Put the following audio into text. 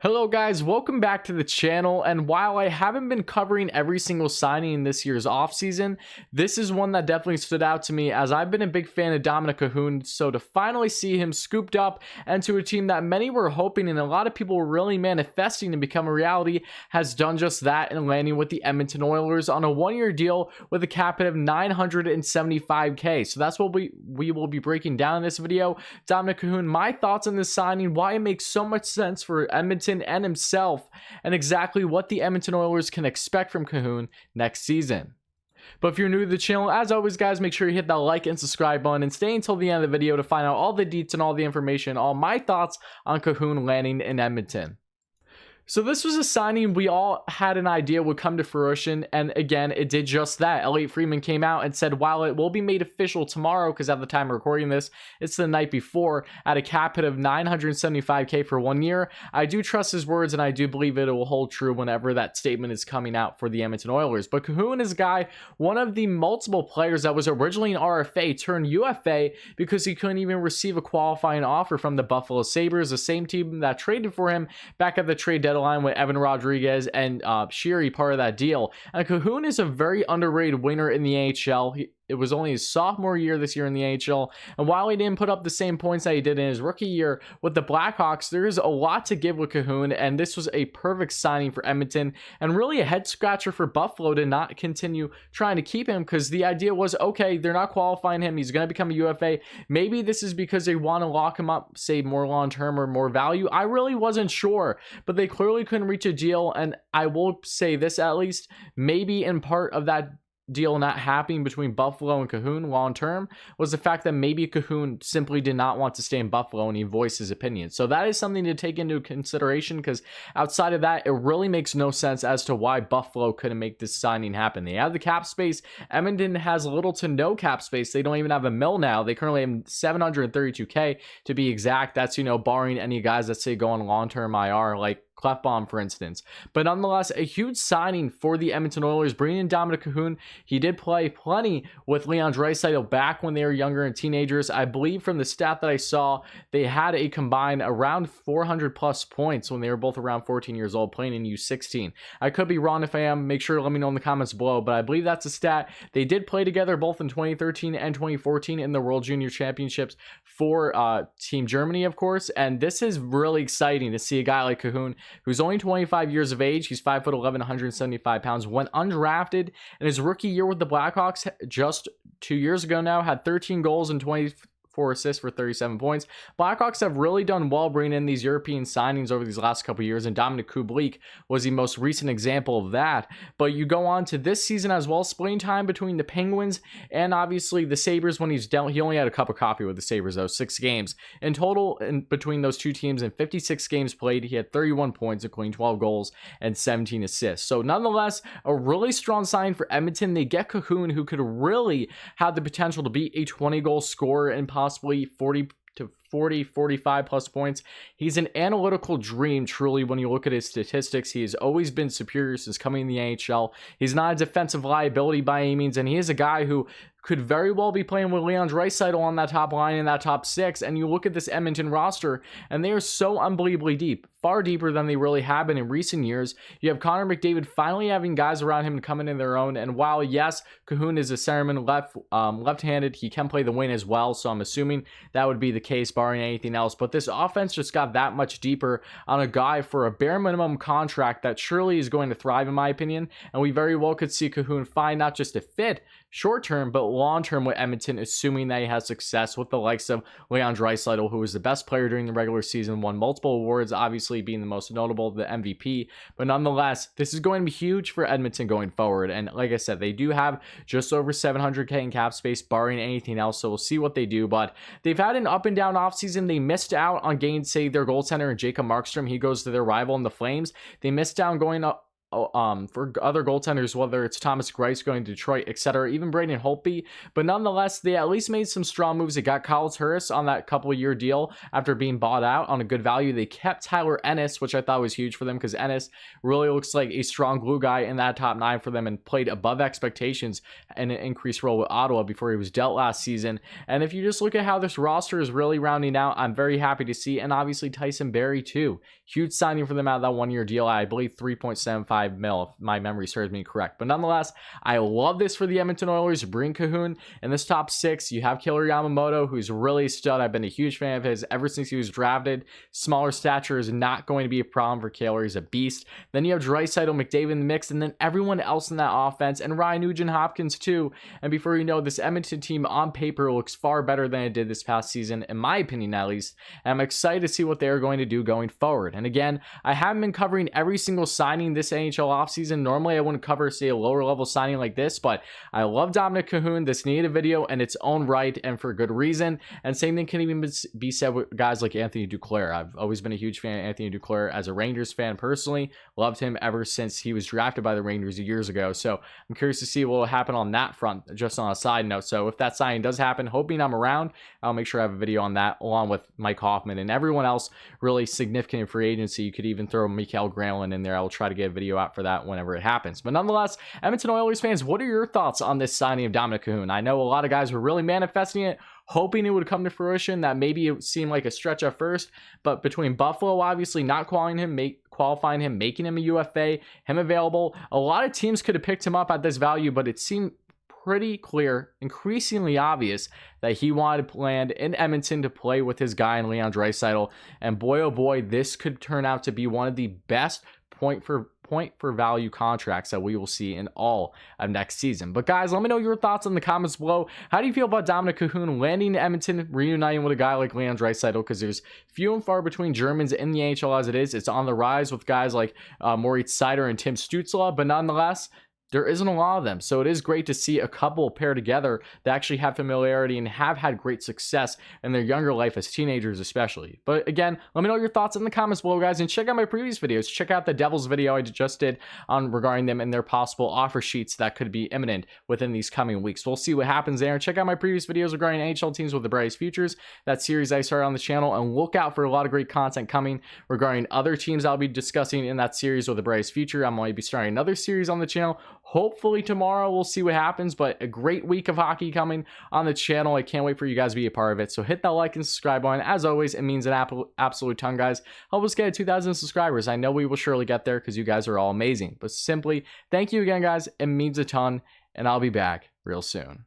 Hello guys, welcome back to the channel, and while I haven't been covering every single signing in this year's offseason, this is one that definitely stood out to me as I've been a big fan of Dominik Kahun, so to finally see him scooped up and to a team that many were hoping and a lot of people were really manifesting to become a reality has done just that and landing with the Edmonton Oilers on a one-year deal with a cap hit of 975K. So that's what we will be breaking down in this video. Dominik Kahun, my thoughts on this signing, why it makes so much sense for Edmonton and himself, and exactly what the Edmonton Oilers can expect from Kahun next season. But if you're new to the channel, as always guys, make sure you hit that like and subscribe button and stay until the end of the video to find out all the deets and all the information, all my thoughts on Kahun landing in Edmonton. So this was a signing we all had an idea would come to fruition, and again, it did just that. Elliot Friedman came out and said while it will be made official tomorrow, because at the time of recording this, it's the night before, at a cap hit of 975K for 1 year, I do trust his words and I do believe it will hold true whenever that statement is coming out for the Edmonton Oilers. But Kahun is a guy, one of the multiple players that was originally an RFA turned UFA because he couldn't even receive a qualifying offer from the Buffalo Sabres, the same team that traded for him back at the trade deadline with Evan Rodriguez and Sheary part of that deal. And Kahun is a very underrated winger in the AHL. It was only his sophomore year this year in the AHL, and while he didn't put up the same points that he did in his rookie year with the Blackhawks, there is a lot to give with Kahun, and this was a perfect signing for Edmonton and really a head scratcher for Buffalo to not continue trying to keep him, because the idea was, okay, they're not qualifying him, he's going to become a UFA. Maybe this is because they want to lock him up, say more long-term or more value. I really wasn't sure, but they clearly couldn't reach a deal, and I will say this at least, maybe in part of that deal not happening between Buffalo and Kahun long term was the fact that maybe Kahun simply did not want to stay in Buffalo and he voiced his opinion. So that is something to take into consideration, because outside of that, it really makes no sense as to why Buffalo couldn't make this signing happen. They have the cap space. Edmonton has little to no cap space. They don't even have a mill now. They currently have 732K to be exact. That's, you know, barring any guys that say go on long-term IR like Clefbaum, for instance. But nonetheless, a huge signing for the Edmonton Oilers, bringing in Dominik Kahun. He did play plenty with Leon Draisaitl back when they were younger and teenagers. I believe from the stat that I saw, they had a combined around 400 plus points when they were both around 14 years old playing in U16. I could be wrong. If I am, make sure to let me know in the comments below, but I believe that's a stat. They did play together both in 2013 and 2014 in the World Junior Championships for Team Germany, of course, and this is really exciting to see a guy like Kahun, who's only 25 years of age. He's 5'11", 175 pounds, went undrafted in his rookie year with the Blackhawks just 2 years ago now, had 13 goals and 24 assists for 37 points. Blackhawks have really done well bringing in these European signings over these last couple of years, and Dominik Kahun was the most recent example of that. But you go on to this season as well, splitting time between the Penguins and obviously the Sabres when he's dealt. He only had a cup of coffee with the Sabres though, 6 games. In total, in between those two teams, in 56 games played, he had 31 points, including 12 goals and 17 assists. So nonetheless, a really strong sign for Edmonton. They get Kahun, who could really have the potential to be a 20-goal scorer and possibly 45 plus points. He's an analytical dream, truly. When you look at his statistics, he has always been superior since coming in the NHL. He's not a defensive liability by any means, and he is a guy who could very well be playing with Leon Draisaitl on that top line in that top 6. And you look at this Edmonton roster, and they are so unbelievably deep, far deeper than they really have been in recent years. You have Connor McDavid finally having guys around him coming in their own. And while yes, Kahun is a centerman, left-handed, he can play the wing as well. So I'm assuming that would be the case, barring anything else. But this offense just got that much deeper on a guy for a bare minimum contract that surely is going to thrive, in my opinion. And we very well could see Kahun find not just a fit short term, but long term with Edmonton, assuming that he has success with the likes of Leon Draisaitl, who was the best player during the regular season, won multiple awards, obviously being the most notable, the MVP. But nonetheless, this is going to be huge for Edmonton going forward. And like I said, they do have just over 700K in cap space, barring anything else. So we'll see what they do. But they've had an up and down offseason. They missed out on getting, say, their goaltender and Jacob Markstrom. He goes to their rival in the Flames. They missed out on going up for other goaltenders, whether it's Thomas Greiss going to Detroit, etc., even Braden Holtby. But nonetheless, they at least made some strong moves. They got Kyle Turris on that couple-year deal after being bought out on a good value. They kept Tyler Ennis, which I thought was huge for them because Ennis really looks like a strong glue guy in that top 9 for them and played above expectations in an increased role with Ottawa before he was dealt last season. And if you just look at how this roster is really rounding out, I'm very happy to see. And obviously Tyson Barrie too. Huge signing for them out of that 1-year deal. I believe 3.75 mil, if my memory serves me correct. But nonetheless, I love this for the Edmonton Oilers. Bring Kahun in this top 6. You have Killer Yamamoto, who's really a stud. I've been a huge fan of his ever since he was drafted. Smaller stature is not going to be a problem for Killer. He's a beast. Then you have Draisaitl, McDavid in the mix, and then everyone else in that offense, and Ryan Nugent-Hopkins too. And before you know, this Edmonton team on paper looks far better than it did this past season, in my opinion at least. And I'm excited to see what they're going to do going forward. And again, I haven't been covering every single signing this NHL offseason. Normally, I wouldn't cover, say, a lower level signing like this, but I love Dominik Kahun. This needed a video in its own right and for good reason. And same thing can even be said with guys like Anthony Duclair. I've always been a huge fan of Anthony Duclair as a Rangers fan personally. Loved him ever since he was drafted by the Rangers years ago. So I'm curious to see what will happen on that front, just on a side note. So if that signing does happen, hoping I'm around, I'll make sure I have a video on that along with Mike Hoffman and everyone else really significant in free agency. You could even throw Mikael Granlund in there. I will try to get a video out for that whenever it happens. But nonetheless, Edmonton Oilers fans, what are your thoughts on this signing of Dominik Kahun? I know a lot of guys were really manifesting it, hoping it would come to fruition, that maybe it seemed like a stretch at first, but between Buffalo obviously not qualifying him, making him a UFA, him available, a lot of teams could have picked him up at this value, but it seemed pretty clear, increasingly obvious, that he wanted to land in Edmonton to play with his guy in Leon Draisaitl. And boy, oh boy, this could turn out to be one of the best point for value contracts that we will see in all of next season. But guys, let me know your thoughts in the comments below. How do you feel about Dominik Kahun landing in Edmonton, reuniting with a guy like Leon Draisaitl? Because there's few and far between Germans in the NHL as it is. It's on the rise with guys like Moritz Seider and Tim Stützle, but nonetheless, there isn't a lot of them. So it is great to see a couple pair together that actually have familiarity and have had great success in their younger life as teenagers especially. But again, let me know your thoughts in the comments below, guys, and check out my previous videos. Check out the Devils video I just did on regarding them and their possible offer sheets that could be imminent within these coming weeks. We'll see what happens there. Check out my previous videos regarding NHL teams with the brightest futures, that series I started on the channel, and look out for a lot of great content coming regarding other teams I'll be discussing in that series with the brightest future. I'm going to be starting another series on the channel. Hopefully tomorrow, we'll see what happens, but a great week of hockey coming on the channel. I can't wait for you guys to be a part of it. So hit that like and subscribe button. As always, it means an absolute ton, guys. Help us get to 2,000 subscribers. I know we will surely get there because you guys are all amazing. But simply, thank you again, guys. It means a ton, and I'll be back real soon.